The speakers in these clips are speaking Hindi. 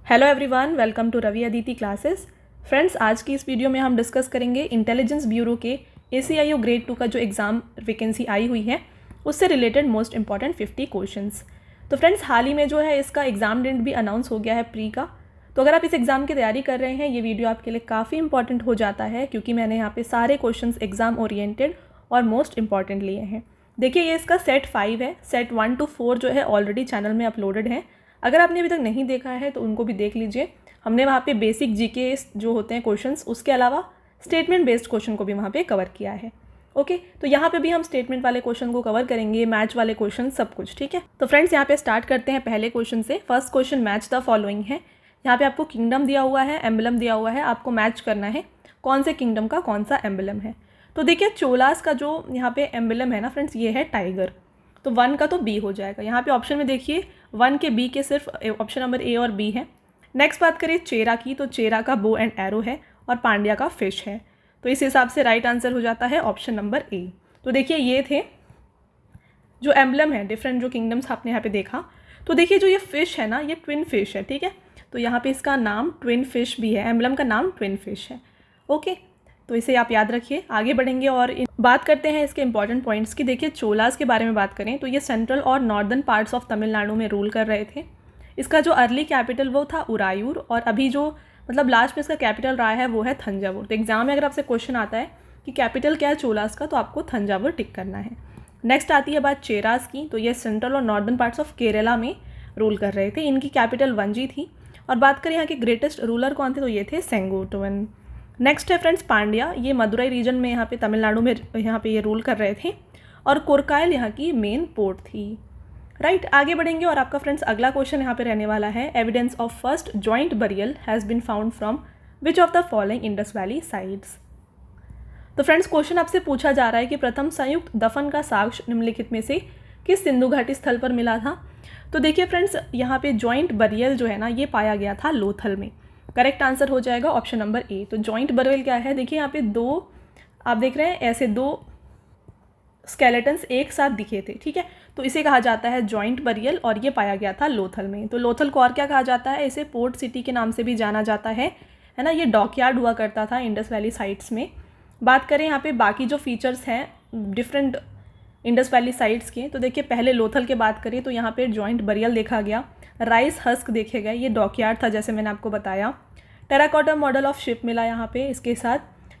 Hello everyone, welcome to Ravi Aditi classes. Friends, आज की इस वीडियो में हम डिस्कस करेंगे इंटेलिजेंस ब्यूरो के ACIO ग्रेड 2 का जो एग्ज़ाम वैकेंसी आई हुई है उससे रिलेटेड मोस्ट इंपॉर्टेंट 50 क्वेश्चंस। तो फ्रेंड्स, हाल ही में जो है इसका एग्ज़ाम डेट भी अनाउंस हो गया है प्री का। तो अगर आप इस एग्ज़ाम की तैयारी कर रहे हैं, ये वीडियो आपके लिए काफ़ी इंपॉर्टेंट हो जाता है क्योंकि मैंने यहाँ पे सारे क्वेश्चंस एग्ज़ाम ओरिएंटेड और मोस्ट इंपॉर्टेंट लिए हैं। देखिए, ये इसका सेट 5 है। सेट 1 to 4 जो है ऑलरेडी चैनल में अपलोडेड है। अगर आपने अभी तक नहीं देखा है तो उनको भी देख लीजिए। हमने वहाँ पे बेसिक जीके जो होते हैं क्वेश्चंस, उसके अलावा स्टेटमेंट बेस्ड क्वेश्चन को भी वहाँ पे कवर किया है। ओके, तो यहाँ पे भी हम स्टेटमेंट वाले क्वेश्चन को कवर करेंगे, मैच वाले क्वेश्चन, सब कुछ। ठीक है, तो फ्रेंड्स यहाँ पे स्टार्ट करते हैं पहले क्वेश्चन से। First question, match the following है। यहाँ पे आपको किंगडम दिया हुआ है, एम्बलम दिया हुआ है, आपको मैच करना है कौन से किंगडम का कौन सा एम्बलम है। तो देखिए, चोलास का जो यहाँ पे एम्बलम है ना फ्रेंड्स, ये है टाइगर। तो 1 का तो बी हो जाएगा। यहाँ पे ऑप्शन में देखिए 1 के बी के सिर्फ ऑप्शन नंबर ए और बी है। नेक्स्ट बात करें चेरा की, तो चेरा का बो एंड एरो है और पांड्या का फिश है। तो इस हिसाब से राइट आंसर हो जाता है ऑप्शन नंबर ए। तो देखिए, ये थे जो एम्बलम है, डिफरेंट जो किंगडम्स आपने यहाँ पे देखा। तो देखिए, जो ये फिश है ना, ये ट्विन फिश है। ठीक है, तो यहाँ पे इसका नाम ट्विन फिश भी है, एम्बलम का नाम ट्विन फिश है। ओके, तो इसे आप याद रखिए। आगे बढ़ेंगे और बात करते हैं इसके इंपॉर्टेंट पॉइंट्स की। देखिए, चोलास के बारे में बात करें तो ये सेंट्रल और नॉर्दर्न पार्ट्स ऑफ तमिलनाडु में रूल कर रहे थे। इसका जो अर्ली कैपिटल वो था उरायूर, और अभी जो मतलब लास्ट में इसका कैपिटल रहा है वो है थंजावुर। तो एग्जाम में अगर आपसे क्वेश्चन आता है कि कैपिटल क्या है चोलास का, तो आपको थंजावुर टिक करना है। नेक्स्ट आती है बात चेरास की, तो ये सेंट्रल और नॉर्दर्न पार्ट्स ऑफ केरला में रूल कर रहे थे। इनकी कैपिटल वंजी थी। और बात करें यहाँ के ग्रेटेस्ट रूलर कौन थे, तो ये थे सेंगोटवन। नेक्स्ट है फ्रेंड्स पांड्या, ये मदुरई रीजन में यहाँ पे तमिलनाडु में यहाँ पे ये रूल कर रहे थे। और कोरकायल यहाँ की मेन पोर्ट थी। राइट, आगे बढ़ेंगे और आपका फ्रेंड्स अगला क्वेश्चन यहाँ पे रहने वाला है, evidence of first joint burial has been found from which of the following Indus valley sites. तो फ्रेंड्स, क्वेश्चन आपसे पूछा जा रहा है कि प्रथम संयुक्त दफन का साक्ष्य निम्नलिखित में से किस सिंधु घाटी स्थल पर मिला था। तो देखिए फ्रेंड्स, यहाँ पे जॉइंट बरियल जो है ना, ये पाया गया था लोथल में। करेक्ट आंसर हो जाएगा ऑप्शन नंबर ए। तो जॉइंट बरियल क्या है, देखिए यहाँ पे दो आप देख रहे हैं, ऐसे दो स्केलेटन्स एक साथ दिखे थे। ठीक है, तो इसे कहा जाता है जॉइंट बरियल और ये पाया गया था लोथल में। तो लोथल को और क्या कहा जाता है, इसे पोर्ट सिटी के नाम से भी जाना जाता है ना। ये डॉकयार्ड हुआ करता था इंडस वैली साइट्स में। बात करें यहाँ पे बाकी जो फीचर्स हैं डिफरेंट इंडस वैली साइट्स के, तो देखिए पहले लोथल के बात करें तो यहाँ पे जॉइंट बरियल देखा गया, राइस हस्क देखे गए, ये डॉकयार्ड था जैसे मैंने आपको बताया। टेराकोटा मॉडल ऑफ शिप मिला यहाँ पे, इसके साथ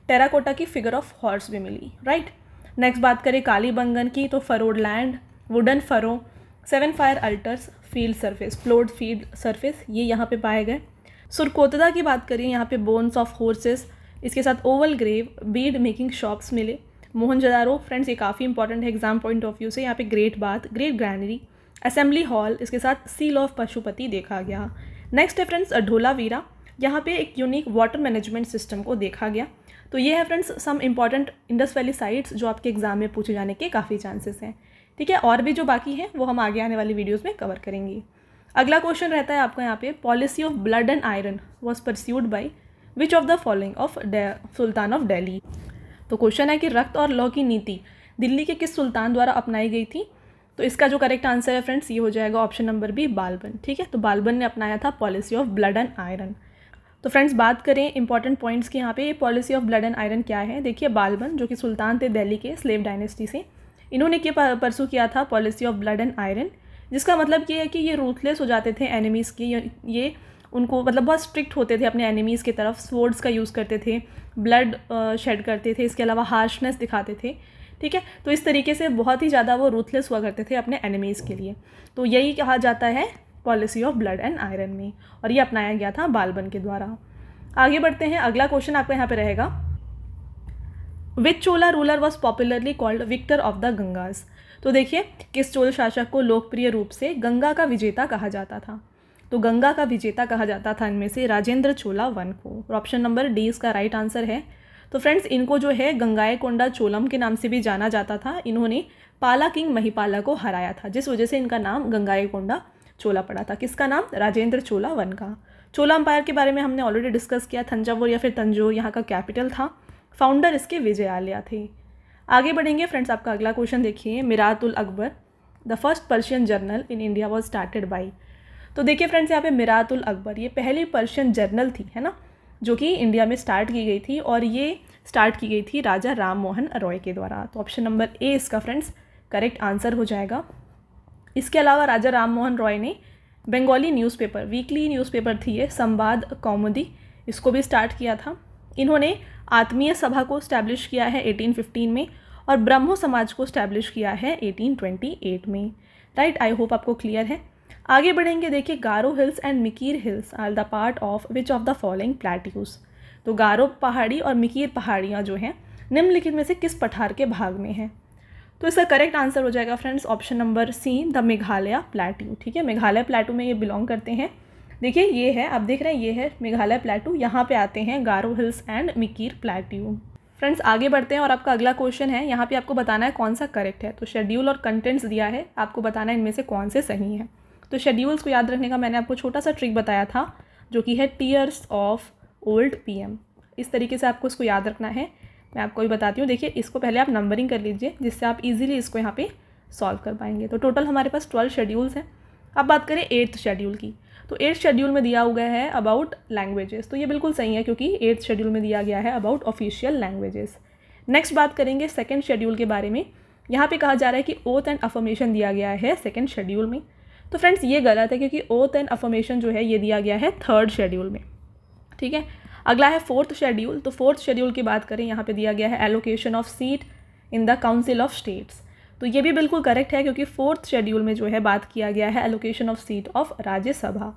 टेराकोटा की फिगर ऑफ हॉर्स भी मिली। राइट, नेक्स्ट बात करें कालीबंगन की, तो furrowed land, wooden furrow, 7 fire altars, field surface, floored field surface, ये यहाँ पे पाए गए। सुरकोतदा की बात करें, यहाँ पे बोन्स ऑफ हॉर्सेस, इसके साथ oval grave, bead making shops मिले। मोहनजोदारो फ्रेंड्स, ये काफ़ी इंपॉर्टेंट है एग्जाम पॉइंट ऑफ व्यू से। यहाँ पे great bath, great granary, assembly hall, इसके साथ सील ऑफ पशुपति देखा गया। नेक्स्ट है फ्रेंड्स ढोलावीरा, यहाँ पे एक यूनिक वाटर मैनेजमेंट सिस्टम को देखा गया। तो ये है friends some important Indus valley sites जो आपके एग्जाम में पूछे जाने के काफ़ी चांसेस हैं। ठीक है, और भी जो बाकी हैं वो हम आगे आने वाली वीडियोज़ में कवर करेंगे। अगला क्वेश्चन रहता है आपका यहाँ पे, policy of blood and iron was pursued by which of the following of sultan of Delhi. तो क्वेश्चन है कि रक्त और लौ की नीति दिल्ली के किस सुल्तान द्वारा अपनाई गई थी। तो इसका जो करेक्ट आंसर है फ्रेंड्स, ये हो जाएगा ऑप्शन नंबर बी, बालबन। ठीक है, तो बालबन ने अपनाया था policy of blood and iron. तो फ्रेंड्स, बात करें इंपॉर्टेंट पॉइंट्स की, यहाँ पे ये policy of blood and iron क्या है। देखिए, बालबन जो कि सुल्तान थे दिल्ली के स्लेव डायनेस्टी से, इन्होंने क्या परसू किया था policy of blood and iron, जिसका मतलब ये है कि ये रूथलेस हो जाते थे एनिमीज़ की। ये उनको मतलब बहुत स्ट्रिक्ट होते थे अपने एनिमीज़ की तरफ, स्वॉर्ड्स का यूज़ करते थे, ब्लड शेड करते थे, इसके अलावा हार्शनेस दिखाते थे। ठीक है, तो इस तरीके से बहुत ही ज़्यादा वो रूथलेस हुआ करते थे अपने एनिमीज़ के लिए। तो यही कहा जाता है policy of blood and iron में, और ये अपनाया गया था बालबन के द्वारा। आगे बढ़ते हैं, अगला क्वेश्चन आपका यहाँ पे रहेगा, which Chola ruler was popularly called victor of the Ganges. तो देखिए, किस चोल शासक को लोकप्रिय रूप से गंगा का विजेता कहा जाता था। तो गंगा का विजेता कहा जाता था इनमें से राजेंद्र चोला वन को। ऑप्शन नंबर डी इसका राइट आंसर है। तो फ्रेंड्स, इनको जो है गंगाईकोंडा चोलम के नाम से भी जाना जाता था। इन्होंने पाला किंग महिपाला को हराया था, जिस वजह से इनका नाम गंगाईकोंडा चोला पड़ा था। किसका नाम, राजेंद्र चोला वन का। चोला अम्पायर के बारे में हमने ऑलरेडी डिस्कस किया, थंजावुर या फिर तंजोर यहाँ का कैपिटल था। फाउंडर इसके विजयालया थे। आगे बढ़ेंगे फ्रेंड्स, आपका अगला क्वेश्चन देखिए, Mirat ul Akbar the first Persian journal in India was started by. तो देखिए फ्रेंड्स, यहाँ पे मिरातुल अकबर ये पहली पर्शियन जर्नल थी, है ना, जो कि इंडिया में स्टार्ट की गई थी, और ये स्टार्ट की गई थी राजा राम मोहन रॉय के द्वारा। तो ऑप्शन नंबर ए इसका फ्रेंड्स करेक्ट आंसर हो जाएगा। इसके अलावा राजा राम मोहन रॉय ने बंगाली न्यूज़पेपर, वीकली न्यूज़पेपर थी ये, संवाद कौमुदी, इसको भी स्टार्ट किया था। इन्होंने आत्मीय सभा को स्टैब्लिश किया है 1815 में, और ब्रह्मो समाज को स्टैब्लिश किया है 1828 में। राइट, आई होप आपको क्लियर है। आगे बढ़ेंगे। देखिए, Garo hills and Mikir hills are the part of which of the following plateaus. तो गारो पहाड़ी और मिकीर पहाड़ियाँ जो हैं निम्नलिखित में से किस पठार के भाग में हैं? तो इसका करेक्ट आंसर हो जाएगा friends option number C, the Meghalaya plateau. ठीक है, मेघालय प्लेटू में ये बिलोंग करते हैं। देखिए, ये है, आप देख रहे हैं, ये है मेघालय प्लेटू, यहाँ पे आते हैं गारो hills and Mikir plateau. Friends आगे बढ़ते हैं और आपका अगला क्वेश्चन है, यहाँ पे आपको बताना है कौन सा करेक्ट है। तो शेड्यूल और कंटेंट्स दिया है, आपको बताना है इनमें से कौन से सही हैं। तो शेड्यूल्स को याद रखने का मैंने आपको छोटा सा ट्रिक बताया था, जो कि है टीयर्स ऑफ ओल्ड पीएम। इस तरीके से आपको इसको याद रखना है। मैं आपको भी बताती हूँ। देखिए, इसको पहले आप नंबरिंग कर लीजिए, जिससे आप इजीली इसको यहाँ पे सॉल्व कर पाएंगे। तो टोटल हमारे पास 12 शेड्यूल्स हैं। अब बात करें 8th शेड्यूल की, तो 8th शेड्यूल में दिया हुआ है अबाउट लैंग्वेजेस। तो ये बिल्कुल सही है, क्योंकि 8th शेड्यूल में दिया गया है अबाउट ऑफिशियल लैंग्वेजेस। नेक्स्ट बात करेंगे 2nd शेड्यूल के बारे में। यहाँ पे कहा जा रहा है कि ओथ एंड अफर्मेशन दिया गया है 2nd शेड्यूल में। तो फ्रेंड्स ये गलत है, क्योंकि ओथ एंड अफर्मेशन जो है ये दिया गया है 3rd शेड्यूल में। ठीक है, अगला है 4th शेड्यूल। तो 4th शेड्यूल की बात करें, यहाँ पे दिया गया है allocation of seat in the council of states. तो ये भी बिल्कुल करेक्ट है, क्योंकि 4th शेड्यूल में जो है बात किया गया है allocation of seat of Rajya Sabha.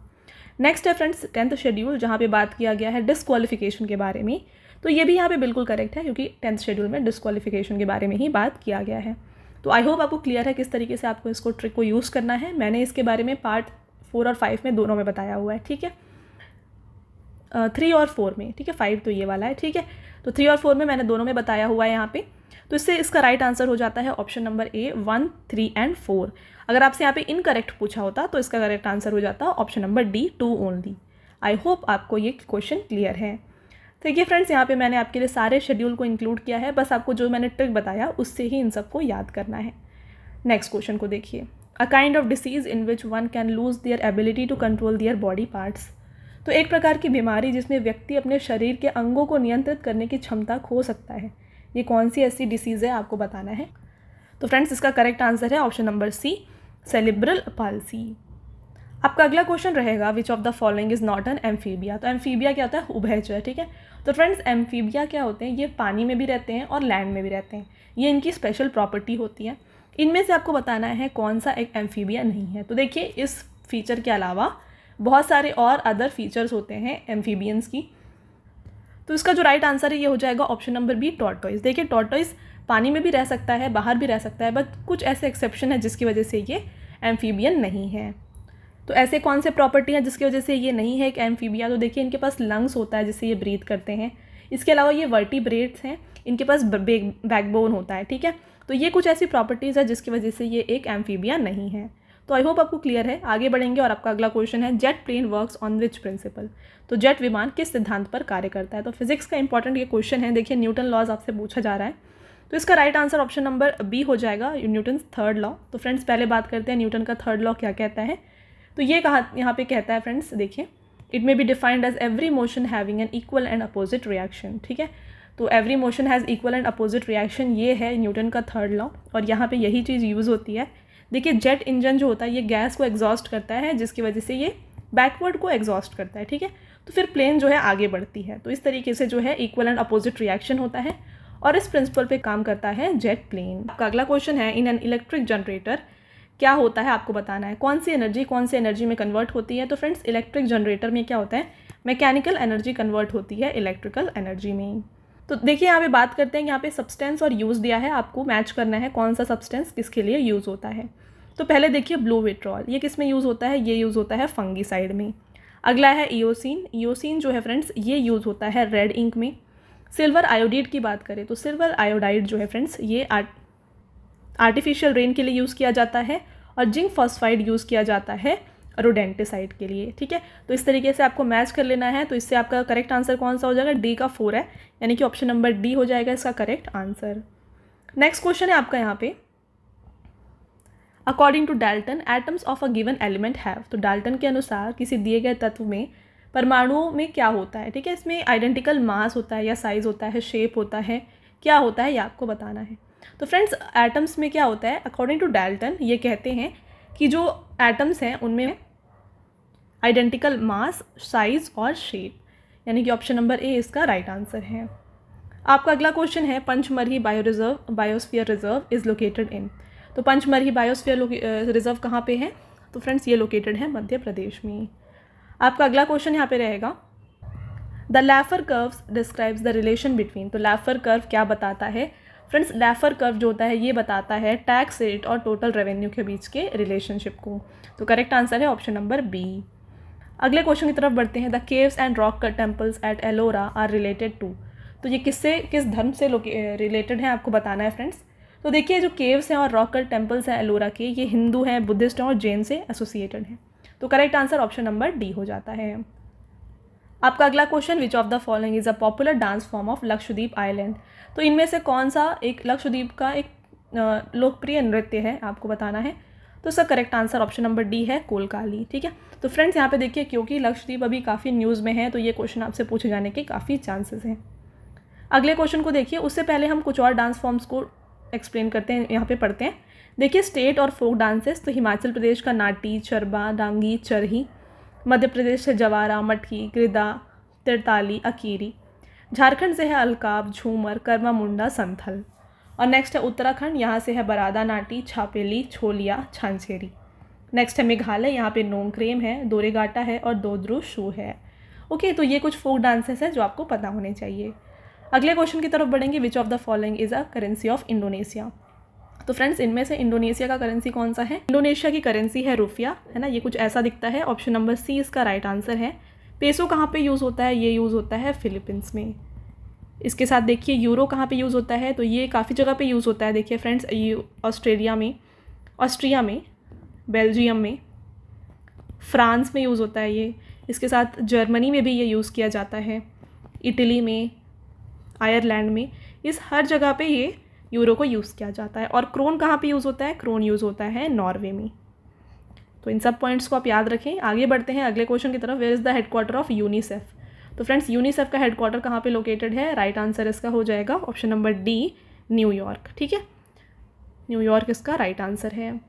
Next है फ्रेंड्स 10th शेड्यूल, जहाँ पे बात किया गया है डिस्क्वालिफिकेशन के बारे में। तो ये भी यहाँ पे बिल्कुल करेक्ट है, क्योंकि 10th शेड्यूल में डिस्क्वालिफिकेशन के बारे में ही बात किया गया है। तो आई होप आपको क्लियर है किस तरीके से आपको इसको ट्रिक को यूज़ करना है। मैंने इसके बारे में पार्ट 4 और 5 में दोनों में बताया हुआ है। ठीक है, 3 और 4 में। ठीक है, 5 तो ये वाला है। ठीक है, तो 3 और 4 में मैंने दोनों में बताया हुआ है यहाँ पे। तो इससे इसका राइट आंसर हो जाता है ऑप्शन नंबर ए 1, 3 एंड 4। अगर आपसे यहाँ पे इनकरेक्ट पूछा होता तो इसका करेक्ट आंसर हो जाता ऑप्शन नंबर डी 2 ओनली। आई होप आपको ये क्वेश्चन क्लियर है। देखिए फ्रेंड्स, यहाँ पे मैंने आपके लिए सारे शेड्यूल को इंक्लूड किया है, बस आपको जो मैंने ट्रिक बताया उससे ही इन सबको याद करना है। नेक्स्ट क्वेश्चन को देखिए, a kind of disease in which one can lose their ability to control their body parts. तो एक प्रकार की बीमारी जिसमें व्यक्ति अपने शरीर के अंगों को नियंत्रित करने की क्षमता खो सकता है, ये कौन सी ऐसी डिसीज़ है, आपको बताना है। तो फ्रेंड्स इसका करेक्ट आंसर है option number C, cerebral palsy. आपका अगला क्वेश्चन रहेगा, which of the following is not an amphibia. तो एम्फीबिया क्या होता है, उभयचर। ठीक है, तो फ्रेंड्स एम्फीबिया क्या होते हैं, ये पानी में भी रहते हैं और लैंड में भी रहते हैं। ये इनकी स्पेशल प्रॉपर्टी होती है। इनमें से आपको बताना है कौन सा एक एम्फीबिया नहीं है। तो देखिए, इस फीचर के अलावा बहुत सारे और अदर फीचर्स होते हैं एम्फीबियंस की। तो इसका जो राइट आंसर है ये हो जाएगा ऑप्शन नंबर बी, टॉर्टोइस। देखिए, टॉर्टोइस पानी में भी रह सकता है, बाहर भी रह सकता है, बट कुछ ऐसे एक्सेप्शन है जिसकी वजह से ये एम्फीबियन नहीं है। तो ऐसे कौन से प्रॉपर्टी हैं जिसकी वजह से ये नहीं है एक एम्फीबिया। तो देखिए, इनके पास लंग्स होता है जिससे ये ब्रीथ करते हैं। इसके अलावा ये वर्टिब्रेट्स हैं, इनके पास बैकबोन होता है। ठीक है, तो ये कुछ ऐसी प्रॉपर्टीज़ है जिसकी वजह से ये एक एम्फीबिया नहीं है। तो आई होप आपको क्लियर है। आगे बढ़ेंगे और आपका अगला क्वेश्चन है, jet plane works on which principle. तो जेट विमान किस सिद्धांत पर कार्य करता है। तो फिजिक्स का इंपॉर्टेंट ये क्वेश्चन है। देखिए, न्यूटन लॉज आपसे पूछा जा रहा है, तो इसका right answer option number B हो जाएगा, न्यूटन 3rd लॉ। तो फ्रेंड्स पहले बात करते हैं न्यूटन का 3rd लॉ क्या कहता है। तो ये कहा यहाँ पे कहता है फ्रेंड्स, देखिए, it may be defined as every motion having an equal and opposite reaction. ठीक है, तो every motion has equal and opposite reaction, ये है न्यूटन का 3rd लॉ, और यहाँ पे यही चीज़ यूज़ होती है। देखिए, जेट इंजन जो होता है ये गैस को एग्जॉस्ट करता है, जिसकी वजह से ये बैकवर्ड को एग्जॉस्ट करता है। ठीक है, तो फिर प्लेन जो है आगे बढ़ती है। तो इस तरीके से जो है इक्वल एंड अपोजिट रिएक्शन होता है, और इस प्रिंसिपल पे काम करता है जेट प्लेन। आपका अगला क्वेश्चन है, इन एन इलेक्ट्रिक जनरेटर क्या होता है, आपको बताना है कौन सी एनर्जी में कन्वर्ट होती है। तो फ्रेंड्स इलेक्ट्रिक जनरेटर में क्या होता है, मैकेनिकल एनर्जी कन्वर्ट होती है इलेक्ट्रिकल एनर्जी में। तो देखिए, यहाँ पे बात करते हैं, यहाँ पे सब्सटेंस और यूज़ दिया है, आपको मैच करना है कौन सा सब्सटेंस किसके लिए यूज़ होता है। तो पहले देखिए, ब्लू विट्रॉल, ये किस में यूज़ होता है, ये यूज़ होता है फंगीसाइड में। अगला है ईओसिन। ईओसिन जो है फ्रेंड्स ये यूज़ होता है रेड इंक में। सिल्वर आयोडाइड की बात करें तो सिल्वर आयोडाइड जो है फ्रेंड्स ये आर्टिफिशियल रेन के लिए यूज़ किया जाता है, और जिंक फॉस्फाइड यूज़ किया जाता है रोडेंटिसाइड के लिए। ठीक है, तो इस तरीके से आपको मैच कर लेना है। तो इससे आपका करेक्ट आंसर कौन सा हो जाएगा, डी का 4 है, यानी कि ऑप्शन नंबर डी हो जाएगा इसका करेक्ट आंसर। नेक्स्ट क्वेश्चन है आपका यहाँ पे, according to Dalton atoms of a given element have, तो डाल्टन के अनुसार किसी दिए गए तत्व में परमाणुओं में क्या होता है, ठीक है, इसमें आइडेंटिकल मास होता है या साइज़ होता है, शेप होता है, क्या होता है, ये आपको बताना है। तो फ्रेंड्स एटम्स में क्या होता है, अकॉर्डिंग टू डाल्टन ये कहते हैं कि जो एटम्स हैं उनमें आइडेंटिकल मास, साइज़ और शेप, यानी कि ऑप्शन नंबर ए इसका राइट आंसर है। आपका अगला क्वेश्चन है Pachmarhi biosphere reserve is located in, तो पंचमरही बायोस्फीयर रिजर्व कहाँ पे है, तो फ्रेंड्स ये लोकेटेड है मध्य प्रदेश में। आपका अगला क्वेश्चन यहाँ पे रहेगा the Laffer curves describes the relation between, तो लैफर कर्व क्या बताता है, फ्रेंड्स लैफर कर्व जो होता है ये बताता है टैक्स रेट और टोटल रेवेन्यू के बीच के रिलेशनशिप को, तो करेक्ट आंसर है ऑप्शन नंबर बी। अगले क्वेश्चन की तरफ बढ़ते हैं the caves and rock cut temples at Ellora are related to, तो ये किस धर्म से रिलेटेड है आपको बताना है फ्रेंड्स। तो देखिए जो केव्स हैं और रॉक कट टेम्पल्स हैं एलोरा के, ये हिंदू हैं, बुद्धिस्ट हैं और जैन से एसोसिएटेड हैं, तो correct answer option number D हो जाता है। आपका अगला question which of the following is a popular dance form of Lakshadweep island, तो इनमें से कौन सा एक लक्षद्वीप का एक लोकप्रिय नृत्य है आपको बताना है, तो इसका correct answer option number D है कोलकाली, ठीक है। तो फ्रेंड्स यहाँ पे देखिए क्योंकि लक्षद्वीप अभी काफ़ी न्यूज़ में है तो ये क्वेश्चन आपसे पूछे जाने के काफ़ी चांसेस हैं। अगले क्वेश्चन को देखिए, उससे पहले हम कुछ और डांस फॉर्म्स को एक्सप्लेन करते हैं, यहाँ पे पढ़ते हैं। देखिए स्टेट और फोक डांसेस, तो हिमाचल प्रदेश का नाटी, चरबा, डांगी, चरही, मध्य प्रदेश से जवारा, मटकी, गिरदा, तिरताली, अकीरी, झारखंड से है अलकाब, झूमर, कर्मा मुंडा, संथल, और नेक्स्ट है उत्तराखंड, यहाँ से है बरादा नाटी, छापेली, छोलिया, छांछेरी। नेक्स्ट है मेघालय, यहाँ पे नोंगक्रेम है, दोरेगाटा है और दोद्रू शू है। ओके, तो ये कुछ फोक डांसेस हैं जो आपको पता होने चाहिए। अगले क्वेश्चन की तरफ बढ़ेंगे विच of the following is a currency of Indonesia, तो फ्रेंड्स इनमें से इंडोनेशिया का करेंसी कौन सा है, इंडोनेशिया की करेंसी है रुपया, है ना, ये कुछ ऐसा दिखता है, ऑप्शन नंबर सी इसका राइट आंसर है। पेसो कहाँ पे यूज़ होता है, ये यूज़ होता है फिलीपींस में। इसके साथ देखिए यूरो कहाँ पे यूज़ होता है, तो ये काफ़ी जगह पे यूज़ होता है, देखिए फ्रेंड्स ऑस्ट्रिया में, बेल्जियम में, फ्रांस में यूज़ होता है ये, इसके साथ जर्मनी में भी ये यूज़ किया जाता है, इटली में, आयरलैंड में, इस हर जगह पे ये यूरो को यूज़ किया जाता है। और क्रोन कहाँ पे यूज़ होता है, क्रोन यूज़ होता है नॉर्वे में। तो इन सब पॉइंट्स को आप याद रखें। आगे बढ़ते हैं अगले क्वेश्चन की तरफ, where is the headquarter of UNICEF, तो फ्रेंड्स यूनिसेफ का हेडक्वार्टर कहाँ पे लोकेटेड है, राइट आंसर इसका हो जाएगा ऑप्शन नंबर डी न्यूयॉर्क, ठीक है, न्यूयॉर्क इसका राइट आंसर है।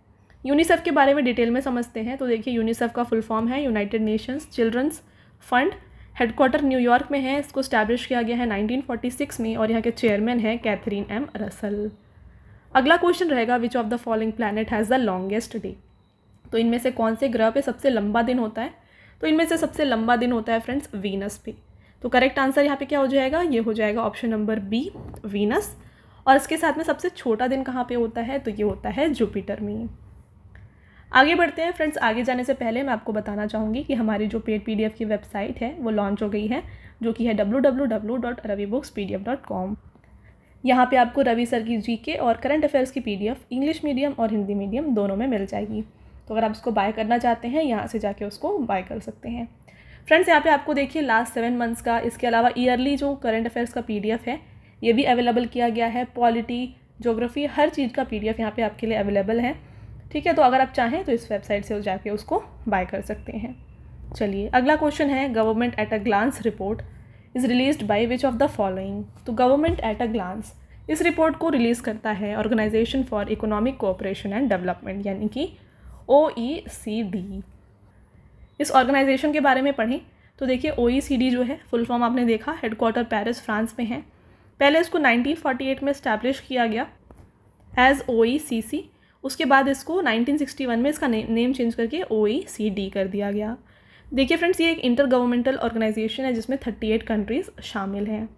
यूनिसेफ के बारे में डिटेल में समझते हैं, तो देखिए यूनिसेफ का फुल फॉर्म है United Nations children's fund, headquarter New York में है, इसको स्टैब्लिश किया गया है 1946 में और यहाँ के चेयरमैन है कैथरीन एम रसल। अगला क्वेश्चन रहेगा which of the following planet has the longest day, तो इनमें से कौन से ग्रह पे सबसे लंबा दिन होता है, तो इनमें से सबसे लंबा दिन होता है फ्रेंड्स वीनस पे, तो करेक्ट आंसर यहाँ पे क्या हो जाएगा, ये हो जाएगा ऑप्शन नंबर बी वीनस। और इसके साथ में सबसे छोटा दिन कहाँ पे होता है, तो ये होता है जुपिटर में। आगे बढ़ते हैं फ्रेंड्स, आगे जाने से पहले मैं आपको बताना चाहूँगी कि हमारी जो पेड PDF की वेबसाइट है वो लॉन्च हो गई है, जो कि है www.ravibooks.pdf.com। यहाँ पे आपको रवि सर की GK और करंट अफेयर्स की PDF इंग्लिश मीडियम और हिंदी मीडियम दोनों में मिल जाएगी, तो अगर आप उसको बाय करना चाहते हैं यहाँ से जाके उसको बाय कर सकते हैं। फ्रेंड्स यहाँ पे आपको देखिए लास्ट 7 मंथ्स का, इसके अलावा ईयरली जो करंट अफेयर्स का PDF है ये भी अवेलेबल किया गया है, पॉलिटी, ज्योग्राफी, हर चीज़ का PDF यहाँ पे आपके लिए अवेलेबल है, ठीक है। तो अगर आप चाहें तो इस वेबसाइट से जाके उसको बाय कर सकते हैं। चलिए अगला क्वेश्चन है government at a glance report is released by which of the following, तो गवर्नमेंट एट अ ग्लांस इस रिपोर्ट को रिलीज़ करता है organization for economic cooperation and development, यानी कि OECD। इस ऑर्गेनाइजेशन के बारे में पढ़ें तो देखिए OECD जो है फुल फॉर्म आपने देखा, हेडक्वार्टर पेरिस फ्रांस में है। पहले इसको 1948 में इस्टेब्लिश किया गया एज OECD, उसके बाद इसको 1961 में इसका नेम चेंज करके OECD कर दिया गया। देखिए फ्रेंड्स ये एक इंटर गवर्नमेंटल ऑर्गेनाइजेशन है जिसमें 38 कंट्रीज़ शामिल हैं।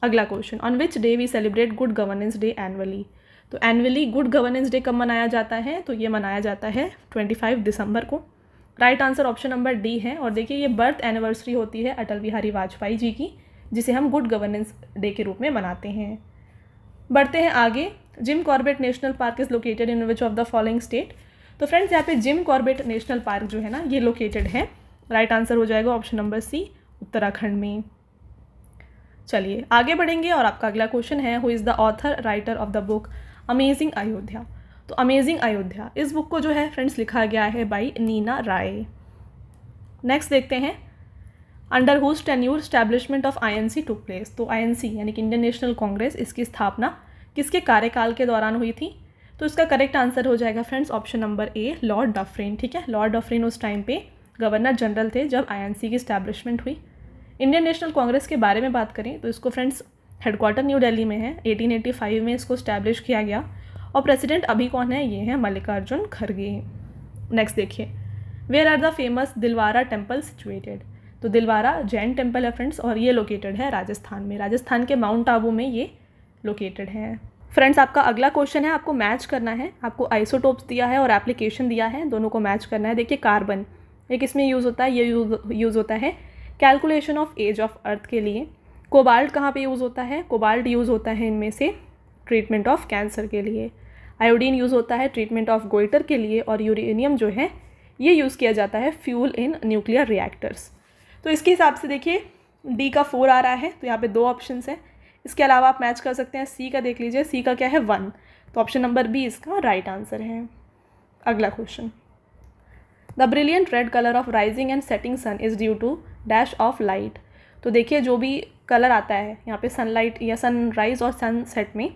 अगला question, on which day we celebrate good governance day annually, तो एनुअली गुड गवर्नेंस डे कब मनाया जाता है, तो ये मनाया जाता है 25 दिसंबर को। Right answer option number D है। और देखिए ये बर्थ एनिवर्सरी होती है अटल बिहारी वाजपेयी जी की, जिसे हम गुड गवर्नेंस डे के रूप में मनाते हैं। बढ़ते हैं आगे, Jim Corbett national park is located in which of the following state, तो फ्रेंड्स यहाँ पे जिम कॉर्बेट नेशनल पार्क जो है ना ये लोकेटेड है, राइट आंसर हो जाएगा ऑप्शन नंबर सी उत्तराखंड में। चलिए आगे बढ़ेंगे और आपका अगला क्वेश्चन है who is the author writer of the book amazing Ayodhya, तो अमेजिंग अयोध्या, इस बुक को जो है फ्रेंड्स लिखा गया है बाई नीना राय। नेक्स्ट देखते हैं, under whose tenure establishment of INC took place. तो INC यानी कि इंडियन नेशनल कांग्रेस, इसकी स्थापना किसके कार्यकाल के दौरान हुई थी? तो इसका करेक्ट आंसर हो जाएगा फ्रेंड्स ऑप्शन नंबर ए, लॉर्ड डफरिन। ठीक है, लॉर्ड डफरिन उस टाइम पे गवर्नर जनरल थे जब INC की स्टैब्लिशमेंट हुई। इंडियन नेशनल कांग्रेस के बारे में बात करें तो इसको फ्रेंड्स हेडक्वार्टर न्यू दिल्ली में है। 1885 में इसको स्टैब्लिश किया गया और प्रेसिडेंट अभी कौन है? ये है मल्लिकार्जुन खड़गे। नेक्स्ट देखिए, where are the famous Dilwara temple situated. तो दिलवारा जैन टेम्पल है फ्रेंड्स और ये लोकेटेड है राजस्थान में। राजस्थान के माउंट आबू में ये लोकेटेड है। फ्रेंड्स आपका अगला क्वेश्चन है, आपको मैच करना है। आपको आइसोटोप्स दिया है और एप्लीकेशन दिया है, दोनों को मैच करना है। देखिए कार्बन एक इसमें यूज़ होता है, ये यूज़ होता है calculation of age of earth के लिए। कोबाल्ट कहाँ पे यूज़ होता है? कोबाल्ट यूज़ होता है इनमें से ट्रीटमेंट ऑफ कैंसर के लिए। आयोडीन यूज़ होता है ट्रीटमेंट ऑफ गोइटर के लिए और यूरेनियम जो है ये यूज़ किया जाता है फ्यूल इन न्यूक्लियर रिएक्टर्स। तो इसके हिसाब से देखिए डी का 4 आ रहा है, तो यहाँ पे 2 ऑप्शंस हैं। इसके अलावा आप मैच कर सकते हैं, सी का देख लीजिए, सी का क्या है 1, तो ऑप्शन नंबर बी इसका राइट आंसर है। अगला question, the brilliant red colour of rising and setting sun is due to dash of light. तो देखिए जो भी कलर आता है यहाँ पे सनलाइट या सनराइज और सनसेट में,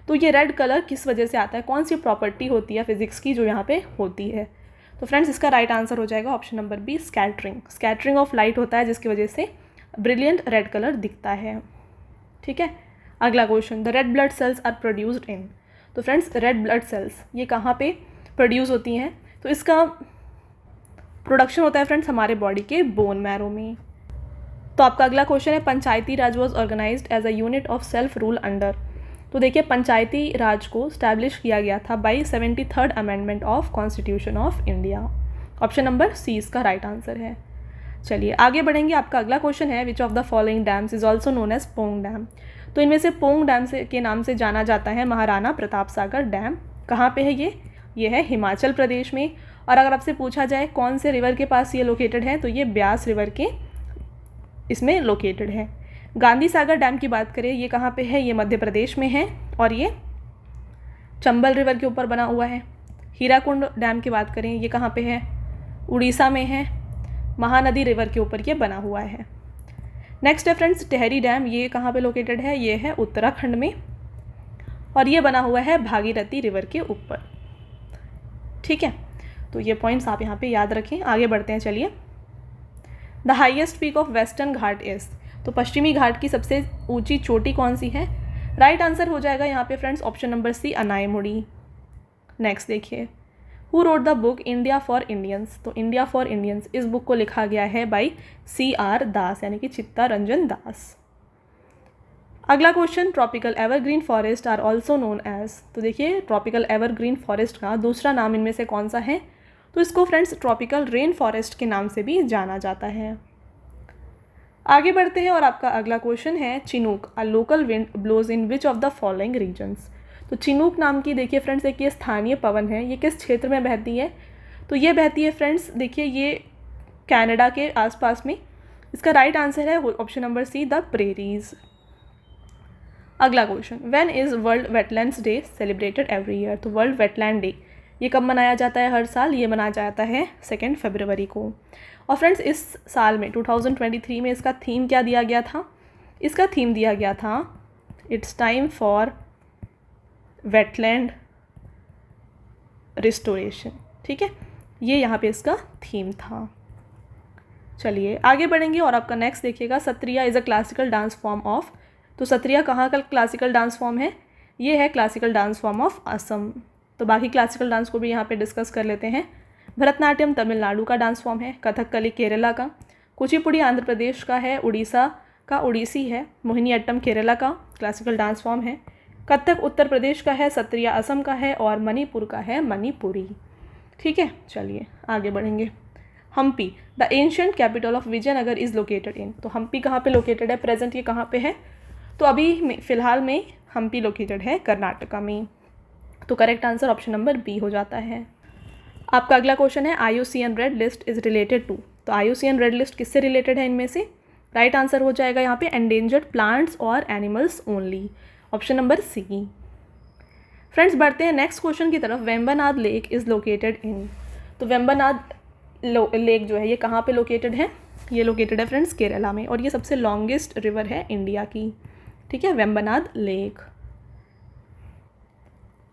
तो ये रेड कलर किस वजह से आता है? कौन सी प्रॉपर्टी होती है फिजिक्स की जो यहाँ पे होती है? तो फ्रेंड्स इसका राइट आंसर हो जाएगा option number B, scattering. Scattering of light होता है जिसकी वजह से ब्रिलियंट रेड कलर दिखता है। ठीक है, अगला question, the red blood cells are produced in. तो फ्रेंड्स रेड ब्लड सेल्स ये कहाँ पे प्रोड्यूस होती हैं? तो इसका प्रोडक्शन होता है फ्रेंड्स हमारे बॉडी के बोन मैरो में। तो आपका अगला क्वेश्चन है, panchayati raj was organized as a unit of self rule under. तो देखिए पंचायती राज को स्टैब्लिश किया गया था by 73rd amendment of constitution of India. Option number C इसका राइट आंसर है। चलिए आगे बढ़ेंगे, आपका अगला क्वेश्चन है, which of the following dams is also known as Pong dam. तो इनमें से पोंग डैम के नाम से जाना जाता है महाराणा प्रताप सागर डैम। कहाँ पे है ये है हिमाचल प्रदेश में। और अगर आपसे पूछा जाए कौन से रिवर के पास ये लोकेटेड है, तो ये ब्यास रिवर के इसमें लोकेटेड है। गांधी सागर डैम की बात करें, ये कहाँ पे है? ये मध्य प्रदेश में है और ये चंबल रिवर के ऊपर बना हुआ है। हीराकुंड डैम की बात करें, ये कहाँ पे है? उड़ीसा में है, महानदी रिवर के ऊपर ये बना हुआ है। नेक्स्ट है फ्रेंड्स टेहरी डैम, ये कहाँ पे लोकेटेड है? ये है उत्तराखंड में और ये बना हुआ है भागीरथी रिवर के ऊपर। ठीक है, तो ये पॉइंट्स आप यहाँ पे याद रखें। आगे बढ़ते हैं, चलिए। The highest peak of western Ghat is. तो पश्चिमी घाट की सबसे ऊंची चोटी कौन सी है? राइट आंसर हो जाएगा यहाँ पे friends option number C, Anamudi. Next देखिए, who wrote the book India for Indians. तो इंडिया फॉर इंडियंस इस बुक को लिखा गया है बाई CR दास यानी कि चित्ता रंजन दास। अगला question, tropical evergreen forest are also known as. तो देखिए ट्रॉपिकल एवरग्रीन फॉरेस्ट का दूसरा नाम इनमें से कौन सा है? तो इसको फ्रेंड्स ट्रॉपिकल रेन फॉरेस्ट के नाम से भी जाना जाता है। आगे बढ़ते हैं और आपका अगला क्वेश्चन है, chinook a local wind blows in which of the following regions. तो चिनूक नाम की देखिए फ्रेंड्स एक ये स्थानीय पवन है, ये किस क्षेत्र में बहती है? तो ये बहती है फ्रेंड्स देखिए ये कनाडा के आसपास में। इसका राइट आंसर है option number C, the prairies. अगला question, when is world wetlands day celebrated every year. तो वर्ल्ड वेटलैंड डे ये कब मनाया जाता है हर साल? ये मनाया जाता है 2 फरवरी को। और फ्रेंड्स इस साल में 2023 में इसका थीम क्या दिया गया था? इसका थीम दिया गया था it's time for wetland restoration. ठीक है, ये यहाँ पे इसका थीम था। चलिए आगे बढ़ेंगे और आपका नेक्स्ट देखिएगा, Sattriya is a classical dance form of. तो सत्रिया कहाँ का क्लासिकल डांस फॉर्म है? ये है classical dance form of Assam. तो बाकी क्लासिकल डांस को भी यहाँ पे डिस्कस कर लेते हैं। भरतनाट्यम तमिलनाडु का डांस फॉर्म है, कथकली केरला का, कुचिपुड़ी आंध्र प्रदेश का है, उड़ीसा का ओडिसी है, मोहिनीअट्टम केरला का क्लासिकल डांस फॉर्म है, कथक उत्तर प्रदेश का है, सत्रिया असम का है और मणिपुर का है मणिपुरी। ठीक है, चलिए आगे बढ़ेंगे। Hampi the ancient capital of Vijayanagar is located in. तो हम्पी कहाँ पे लोकेटेड है? प्रेजेंट ये कहाँ पे है? तो अभी फ़िलहाल में हम्पी लोकेटेड है कर्नाटका में। तो correct answer option number B हो जाता है। आपका अगला क्वेश्चन है, IUCN red list is related to. तो IUCN रेड लिस्ट किससे रिलेटेड है इनमें से? राइट आंसर हो जाएगा यहाँ पे एंडेंजर्ड प्लांट्स और animals only, option number C. Friends बढ़ते हैं नेक्स्ट क्वेश्चन की तरफ। Vembanad lake is located in, तो वेम्बनाड लेक जो है ये कहाँ पे लोकेटेड है? ये लोकेटेड है फ्रेंड्स केरला में, और ये सबसे लॉन्गेस्ट रिवर है इंडिया की, ठीक है, वेम्बनाड लेक।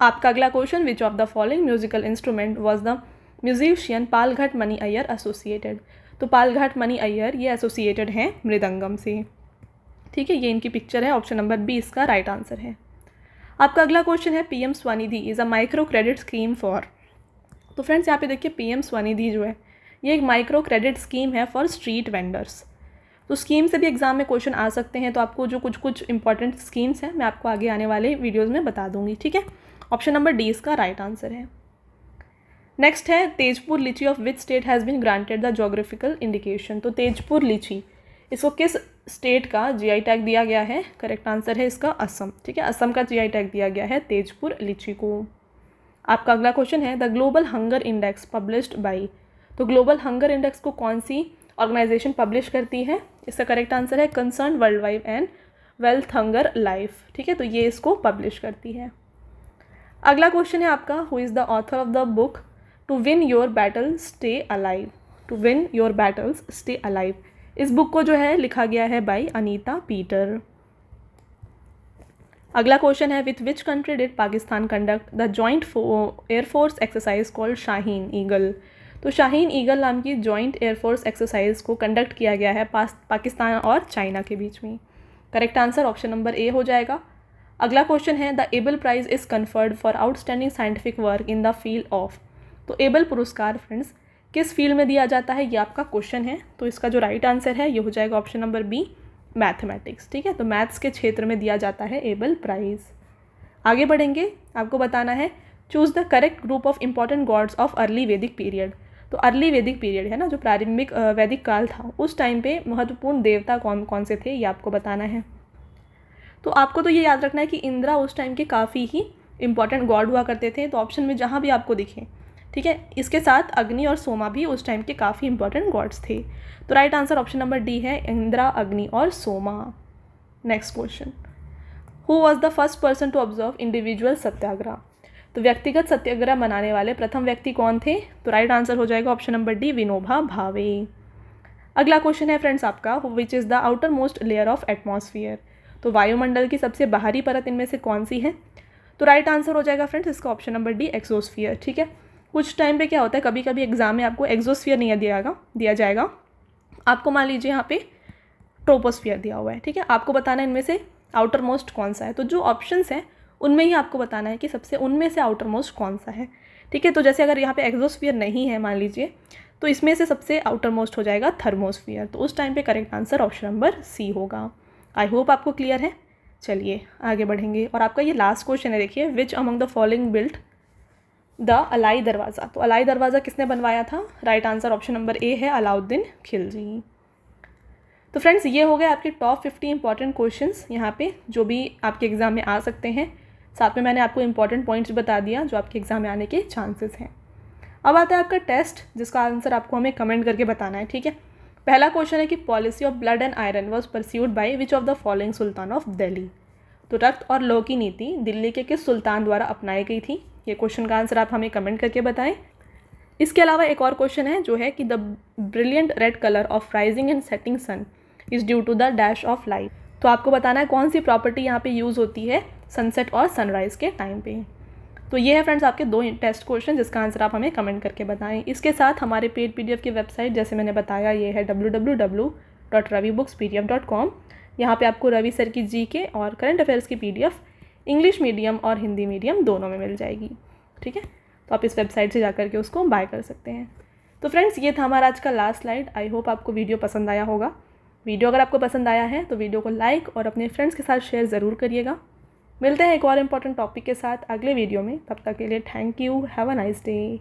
आपका अगला question, which of the following musical instrument was the musician Palghat money Iyer associated? तो पालघाट मनी अय्यर ये एसोसिएटेड हैं मृदंगम से, ठीक है, ये इनकी पिक्चर है। ऑप्शन नंबर बी इसका राइट आंसर है। आपका अगला क्वेश्चन है, PM Svanidhi is a micro credit scheme for. तो फ्रेंड्स यहाँ पे देखिए पीएम स्वनिधि जो है ये एक माइक्रो क्रेडिट स्कीम है फॉर स्ट्रीट वेंडर्स। तो स्कीम से भी एग्जाम में क्वेश्चन आ सकते हैं, तो आपको जो कुछ इंपॉर्टेंट स्कीम्स हैं मैं आपको आगे आने वाले वीडियोज़ में बता दूंगी, ठीक है। ऑप्शन नंबर डी इसका राइट आंसर है। नेक्स्ट है, Tezpur litchi of which state has been granted the geographical indication. तो तेजपुर लीची इसको किस स्टेट का जीआई टैग दिया गया है? करेक्ट आंसर है इसका असम, ठीक है, असम का जीआई टैग दिया गया है तेजपुर लीची को। आपका अगला क्वेश्चन है, the global hunger index published by. तो ग्लोबल हंगर इंडेक्स को कौन सी ऑर्गेनाइजेशन पब्लिश करती है? इसका करेक्ट आंसर है concern world wide and wealth hunger life, ठीक है, तो ये इसको पब्लिश करती है। अगला क्वेश्चन है आपका, who is the author of the book to win your battle stay alive. To win your battles stay alive, इस बुक को जो है लिखा गया है बाई अनीता पीटर। अगला क्वेश्चन है, with which country did Pakistan conduct the joint air force exercise called Shaheen eagle. तो शाहीन ईगल नाम की जॉइंट एयरफोर्स एक्सरसाइज को कंडक्ट किया गया है पाकिस्तान और चाइना के बीच में। Correct answer option number A हो जाएगा। अगला क्वेश्चन है, the Abel prize is conferred for outstanding scientific work in the field of. तो एबल पुरस्कार फ्रेंड्स किस फील्ड में दिया जाता है, ये आपका क्वेश्चन है। तो इसका जो राइट आंसर है ये हो जाएगा ऑप्शन नंबर बी, मैथमेटिक्स, ठीक है, तो मैथ्स के क्षेत्र में दिया जाता है एबल प्राइज़। आगे बढ़ेंगे, आपको बताना है, choose the correct group of important God's of early वैदिक पीरियड। तो अर्ली वैदिक पीरियड है ना, जो प्रारंभिक वैदिक काल था, उस टाइम पे महत्वपूर्ण देवता कौन कौन से थे ये आपको बताना है। तो आपको तो ये याद रखना है कि इंद्रा उस टाइम के काफ़ी ही इंपॉर्टेंट गॉड हुआ करते थे, तो ऑप्शन में जहाँ भी आपको दिखे, ठीक है, इसके साथ अग्नि और सोमा भी उस टाइम के काफ़ी इंपॉर्टेंट गॉड्स थे। तो right answer option number D है, इंद्रा, अग्नि और Soma. Next question, who was the first person to observe individual satyagraha. तो व्यक्तिगत सत्याग्रह मनाने वाले प्रथम व्यक्ति कौन थे? तो राइट आंसर हो जाएगा option number D, Vinoba Bhave. अगला क्वेश्चन है फ्रेंड्स आपका, which is the outer most layer of atmosphere. तो वायुमंडल की सबसे बाहरी परत इनमें से कौन सी है? तो राइट आंसर हो जाएगा फ्रेंड्स इसका ऑप्शन नंबर डी, एक्सोस्फियर, ठीक है। कुछ टाइम पे क्या होता है, कभी कभी एग्जाम में आपको एक्सोस्फियर नहीं दिया जाएगा, आपको मान लीजिए यहाँ पे ट्रोपोस्फियर दिया हुआ है, ठीक है, आपको बताना है इनमें से आउटर मोस्ट कौन सा है। तो जो ऑप्शंस हैं उनमें ही आपको बताना है कि सबसे उनमें से आउटर मोस्ट कौन सा है, ठीक है। तो जैसे अगर यहाँ पे एक्सोस्फियर नहीं है मान लीजिए, तो इसमें से सबसे आउटर मोस्ट हो जाएगा थर्मोस्फियर। तो उस टाइम पे correct answer option number C होगा। आई होप आपको क्लियर है। चलिए आगे बढ़ेंगे, और आपका ये लास्ट क्वेश्चन है, देखिए, which among the following built the Alai Darwaza. तो अलाई दरवाज़ा किसने बनवाया था? Right answer option number A है, अलाउद्दीन खिलजी। तो फ्रेंड्स ये हो गए आपके टॉप 50 इंपॉर्टेंट क्वेश्चंस यहाँ पे जो भी आपके एग्ज़ाम में आ सकते हैं। साथ में मैंने आपको इंपॉर्टेंट पॉइंट्स बता दिया जो आपके एग्ज़ाम में आने के चांसेस हैं। अब आता है आपका टेस्ट, जिसका आंसर आपको हमें कमेंट करके बताना है, ठीक है। पहला क्वेश्चन है कि policy of blood and iron was pursued by which of the following sultan of Delhi. तो रक्त और लौ की नीति दिल्ली के किस सुल्तान द्वारा अपनाई गई थी? ये क्वेश्चन का आंसर आप हमें कमेंट करके बताएं। इसके अलावा एक और क्वेश्चन है जो है कि the brilliant red colour of rising and setting sun is due to the dash of light. तो आपको बताना है कौन सी प्रॉपर्टी यहाँ पे यूज़ होती है सनसेट और सनराइज़ के टाइम पे। तो ये है फ्रेंड्स आपके 2 टेस्ट क्वेश्चन जिसका आंसर आप हमें कमेंट करके बताएं। इसके साथ हमारे पेड PDF की वेबसाइट जैसे मैंने बताया ये है www.ravibookspdf.com। यहाँ पे आपको रवि सर की GK और करंट अफेयर्स की PDF इंग्लिश मीडियम और हिंदी मीडियम दोनों में मिल जाएगी, ठीक है। तो आप इस वेबसाइट से जाकर के उसको बाय कर सकते हैं। तो फ्रेंड्स ये था हमारा आज का लास्ट स्लाइड। आई होप आपको वीडियो पसंद आया होगा। वीडियो अगर आपको पसंद आया है तो वीडियो को लाइक और अपने फ्रेंड्स के साथ शेयर ज़रूर करिएगा। मिलते हैं एक और इम्पॉर्टेंट टॉपिक के साथ अगले वीडियो में, तब तक के लिए thank you, have a nice day.